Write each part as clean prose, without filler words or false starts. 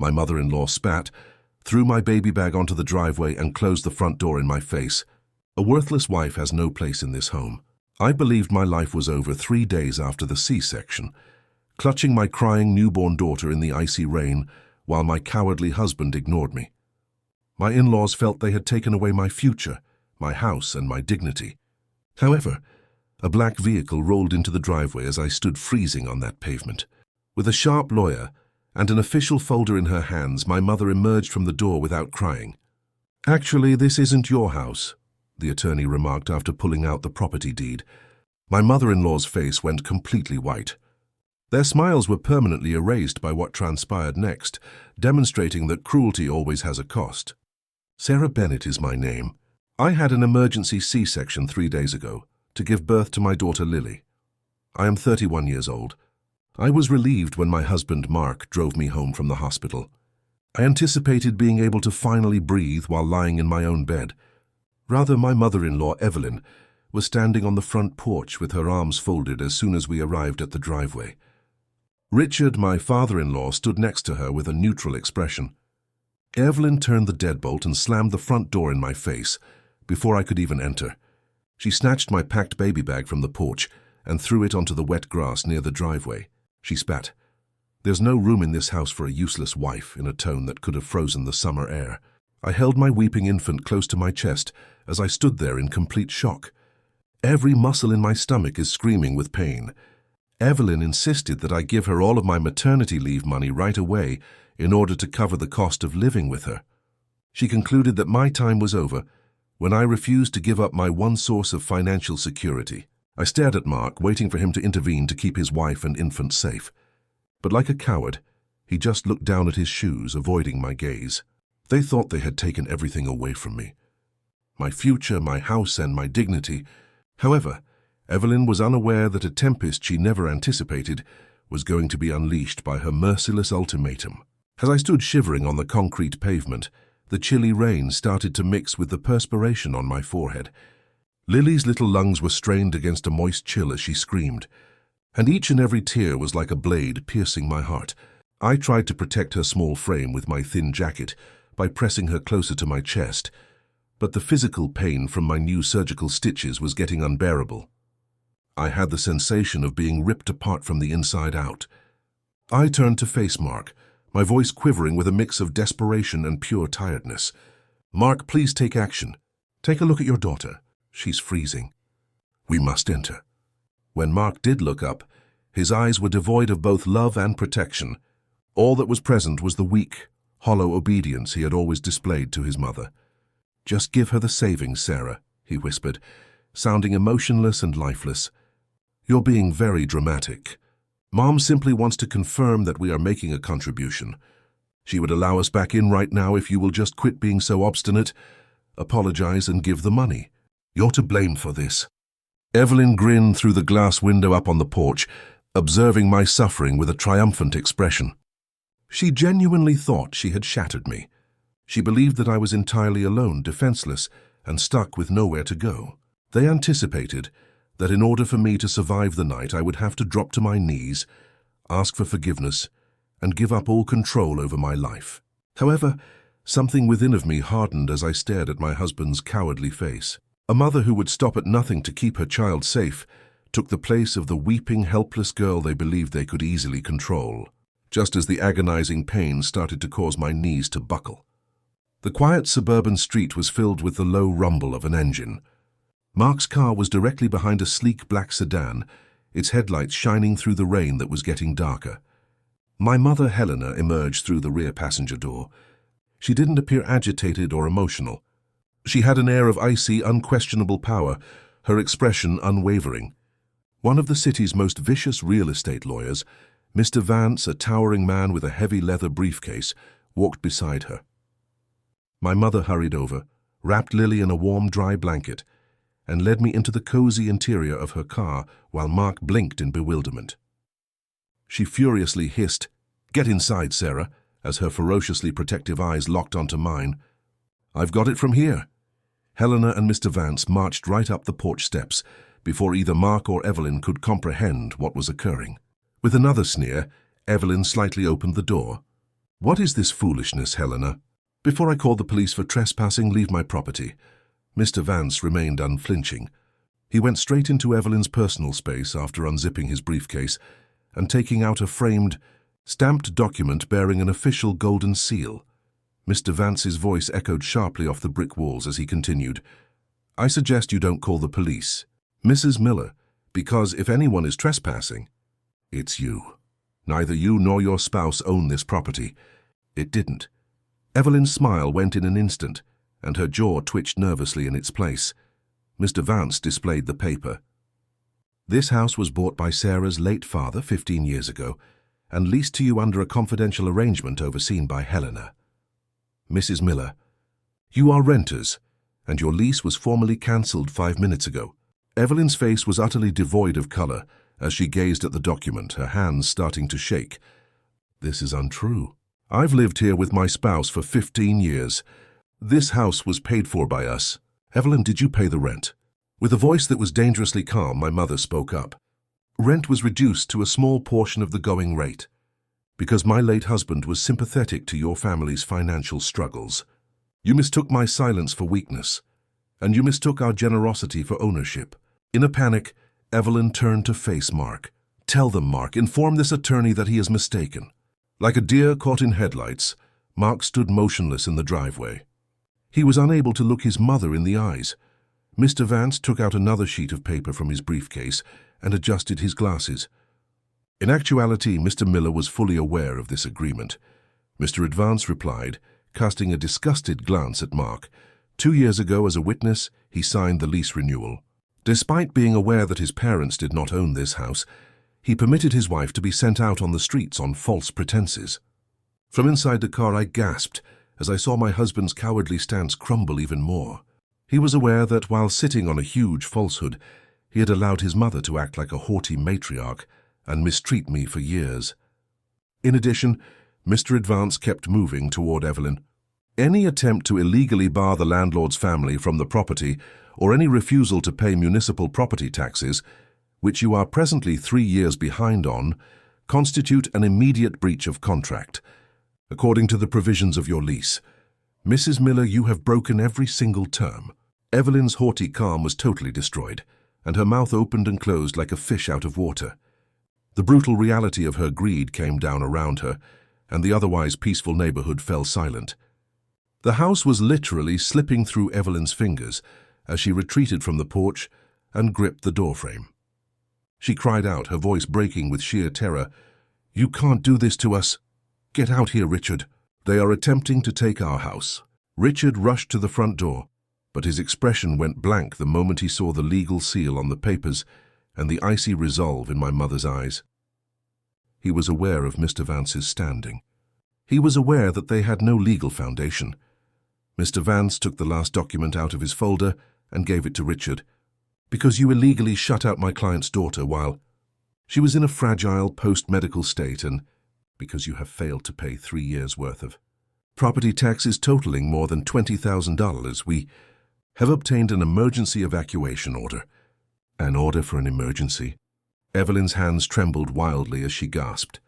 My mother-in-law spat, threw my baby bag onto the driveway and closed the front door in my face. A worthless wife has no place in this home. I believed my life was over 3 days after the C-section, clutching my crying newborn daughter in the icy rain while my cowardly husband ignored me. My in-laws felt they had taken away my future, my house, and my dignity. However, a black vehicle rolled into the driveway as I stood freezing on that pavement. With a sharp lawyer and an official folder in her hands, my mother emerged from the door without crying. "Actually, this isn't your house," the attorney remarked after pulling out the property deed. My mother-in-law's face went completely white. Their smiles were permanently erased by what transpired next, demonstrating that cruelty always has a cost. Sarah Bennett is my name. I had an emergency C-section 3 days ago to give birth to my daughter Lily. I am 31 years old. I was relieved when my husband Mark drove me home from the hospital. I anticipated being able to finally breathe while lying in my own bed. Rather, my mother-in-law, Evelyn, was standing on the front porch with her arms folded as soon as we arrived at the driveway. Richard, my father-in-law, stood next to her with a neutral expression. Evelyn turned the deadbolt and slammed the front door in my face before I could even enter. She snatched my packed baby bag from the porch and threw it onto the wet grass near the driveway. She spat. "There's no room in this house for a useless wife," in a tone that could have frozen the summer air. I held my weeping infant close to my chest as I stood there in complete shock. Every muscle in my stomach is screaming with pain. Evelyn insisted that I give her all of my maternity leave money right away in order to cover the cost of living with her. She concluded that my time was over when I refused to give up my one source of financial security. I stared at Mark, waiting for him to intervene to keep his wife and infant safe. But like a coward, he just looked down at his shoes, avoiding my gaze. They thought they had taken everything away from me. My future, my house, and my dignity. However, Evelyn was unaware that a tempest she never anticipated was going to be unleashed by her merciless ultimatum. As I stood shivering on the concrete pavement, the chilly rain started to mix with the perspiration on my forehead. Lily's little lungs were strained against a moist chill as she screamed, and each and every tear was like a blade piercing my heart. I tried to protect her small frame with my thin jacket by pressing her closer to my chest, but the physical pain from my new surgical stitches was getting unbearable. I had the sensation of being ripped apart from the inside out. I turned to face Mark, my voice quivering with a mix of desperation and pure tiredness. "Mark, please take action. Take a look at your daughter. She's freezing. We must enter." When Mark did look up, his eyes were devoid of both love and protection. All that was present was the weak, hollow obedience he had always displayed to his mother. "Just give her the savings, Sarah," he whispered, sounding emotionless and lifeless. "You're being very dramatic. Mom simply wants to confirm that we are making a contribution. She would allow us back in right now if you will just quit being so obstinate, apologize, and give the money. You're to blame for this." Evelyn grinned through the glass window up on the porch, observing my suffering with a triumphant expression. She genuinely thought she had shattered me. She believed that I was entirely alone, defenseless, and stuck with nowhere to go. They anticipated that in order for me to survive the night, I would have to drop to my knees, ask for forgiveness, and give up all control over my life. However, something within of me hardened as I stared at my husband's cowardly face. A mother who would stop at nothing to keep her child safe took the place of the weeping, helpless girl they believed they could easily control, just as the agonizing pain started to cause my knees to buckle. The quiet suburban street was filled with the low rumble of an engine. Mark's car was directly behind a sleek black sedan, its headlights shining through the rain that was getting darker. My mother, Helena, emerged through the rear passenger door. She didn't appear agitated or emotional. She had an air of icy, unquestionable power, her expression unwavering. One of the city's most vicious real estate lawyers, Mr. Vance, a towering man with a heavy leather briefcase, walked beside her. My mother hurried over, wrapped Lily in a warm, dry blanket, and led me into the cozy interior of her car while Mark blinked in bewilderment. She furiously hissed, "Get inside, Sarah," as her ferociously protective eyes locked onto mine. "I've got it from here." Helena and Mr. Vance marched right up the porch steps before either Mark or Evelyn could comprehend what was occurring. With another sneer, Evelyn slightly opened the door. What is this foolishness, Helena? Before I call the police for trespassing, leave my property. Mr. Vance remained unflinching. He went straight into Evelyn's personal space after unzipping his briefcase and taking out a framed, stamped document bearing an official golden seal. Mr. Vance's voice echoed sharply off the brick walls as he continued, I suggest you don't call the police, Mrs. Miller, because if anyone is trespassing, it's you. Neither you nor your spouse own this property. It didn't. Evelyn's smile went in an instant, and her jaw twitched nervously in its place. Mr. Vance displayed the paper. This house was bought by Sarah's late father 15 years ago, and leased to you under a confidential arrangement overseen by Helena. Mrs. Miller, you are renters, and your lease was formally cancelled 5 minutes ago. Evelyn's face was utterly devoid of colour as she gazed at the document, her hands starting to shake. This is untrue. I've lived here with my spouse for 15 years. This house was paid for by us. Evelyn, did you pay the rent? With a voice that was dangerously calm, my mother spoke up. Rent was reduced to a small portion of the going rate, because my late husband was sympathetic to your family's financial struggles. You mistook my silence for weakness, and you mistook our generosity for ownership. In a panic, Evelyn turned to face Mark. Tell them, Mark, inform this attorney that he is mistaken. Like a deer caught in headlights, Mark stood motionless in the driveway. He was unable to look his mother in the eyes. Mr. Vance took out another sheet of paper from his briefcase and adjusted his glasses. In actuality, Mr. Miller was fully aware of this agreement. Mr. Advance replied, casting a disgusted glance at Mark. 2 years ago, as a witness, he signed the lease renewal. Despite being aware that his parents did not own this house, he permitted his wife to be sent out on the streets on false pretenses. From inside the car, I gasped as I saw my husband's cowardly stance crumble even more. He was aware that while sitting on a huge falsehood, he had allowed his mother to act like a haughty matriarch and mistreat me for years. In addition, Mr. Advance kept moving toward Evelyn. Any attempt to illegally bar the landlord's family from the property or any refusal to pay municipal property taxes, which you are presently 3 years behind on, constitute an immediate breach of contract. According to the provisions of your lease, Mrs. Miller, you have broken every single term. Evelyn's haughty calm was totally destroyed, and her mouth opened and closed like a fish out of water. The brutal reality of her greed came down around her, and the otherwise peaceful neighborhood fell silent. The house was literally slipping through Evelyn's fingers as she retreated from the porch and gripped the doorframe. She cried out, her voice breaking with sheer terror, "You can't do this to us! Get out here, Richard! They are attempting to take our house." Richard rushed to the front door, but his expression went blank the moment he saw the legal seal on the papers and the icy resolve in my mother's eyes. He was aware of Mr. Vance's standing. He was aware that they had no legal foundation. Mr. Vance took the last document out of his folder and gave it to Richard. "Because you illegally shut out my client's daughter while she was in a fragile post-medical state, and because you have failed to pay 3 years' worth of property taxes totaling more than $20,000, we have obtained an emergency evacuation order." An order for an emergency? Evelyn's hands trembled wildly as she gasped.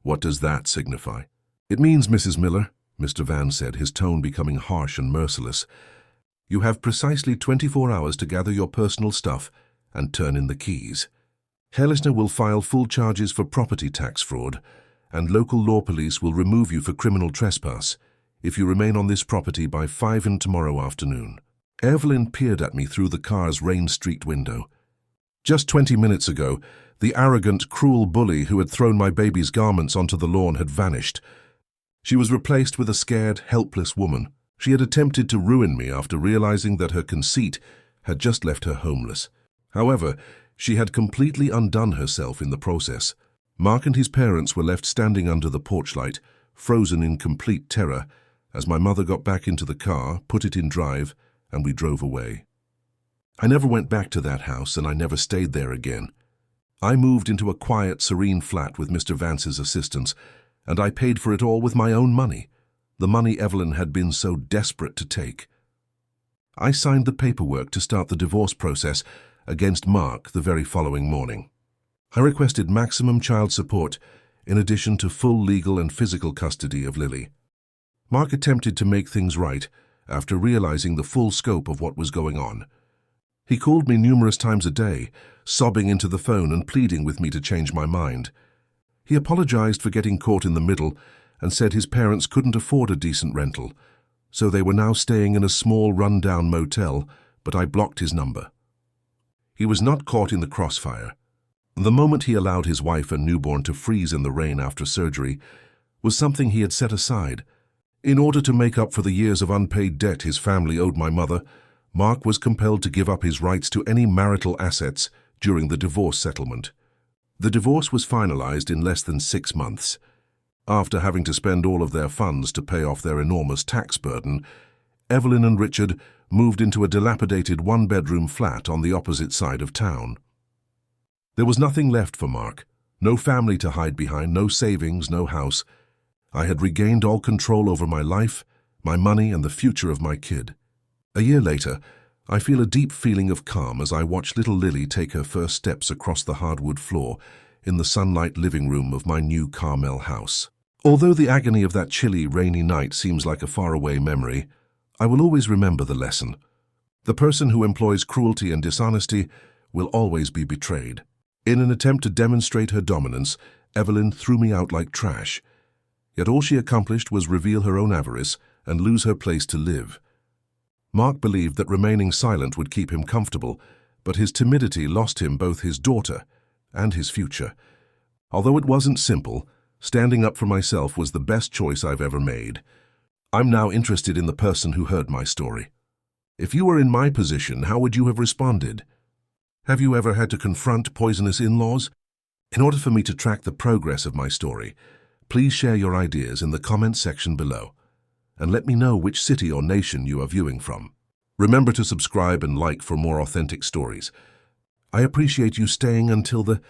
"What does that signify?" "It means, Mrs. Miller," Mr. Vance said, his tone becoming harsh and merciless, "you have precisely 24 hours to gather your personal stuff and turn in the keys. Helena will file full charges for property tax fraud, and local law police will remove you for criminal trespass if you remain on this property by 5 tomorrow afternoon." Evelyn peered at me through the car's rain-streaked window. Just 20 minutes ago, the arrogant, cruel bully who had thrown my baby's garments onto the lawn had vanished. She was replaced with a scared, helpless woman. She had attempted to ruin me after realizing that her conceit had just left her homeless. However, she had completely undone herself in the process. Mark and his parents were left standing under the porch light, frozen in complete terror, as my mother got back into the car, put it in drive, and we drove away. I never went back to that house, and I never stayed there again. I moved into a quiet, serene flat with Mr. Vance's assistance, and I paid for it all with my own money, the money Evelyn had been so desperate to take. I signed the paperwork to start the divorce process against Mark the very following morning. I requested maximum child support, in addition to full legal and physical custody of Lily. Mark attempted to make things right after realizing the full scope of what was going on. He called me numerous times a day, sobbing into the phone and pleading with me to change my mind. He apologized for getting caught in the middle and said his parents couldn't afford a decent rental, so they were now staying in a small run-down motel, but I blocked his number. He was not caught in the crossfire. The moment he allowed his wife and newborn to freeze in the rain after surgery was something he had set aside. In order to make up for the years of unpaid debt his family owed my mother, Mark was compelled to give up his rights to any marital assets during the divorce settlement. The divorce was finalized in less than 6 months. After having to spend all of their funds to pay off their enormous tax burden, Evelyn and Richard moved into a dilapidated one-bedroom flat on the opposite side of town. There was nothing left for Mark, no family to hide behind, no savings, no house. I had regained all control over my life, my money, and the future of my kid. A year later, I feel a deep feeling of calm as I watch little Lily take her first steps across the hardwood floor in the sunlight living room of my new Carmel house. Although the agony of that chilly, rainy night seems like a faraway memory, I will always remember the lesson. The person who employs cruelty and dishonesty will always be betrayed. In an attempt to demonstrate her dominance, Evelyn threw me out like trash. Yet all she accomplished was reveal her own avarice and lose her place to live. Mark believed that remaining silent would keep him comfortable, but his timidity lost him both his daughter and his future. Although it wasn't simple, standing up for myself was the best choice I've ever made. I'm now interested in the person who heard my story. If you were in my position, how would you have responded? Have you ever had to confront poisonous in-laws? In order for me to track the progress of my story, please share your ideas in the comments section below, and let me know which city or nation you are viewing from. Remember to subscribe and like for more authentic stories. I appreciate you staying until the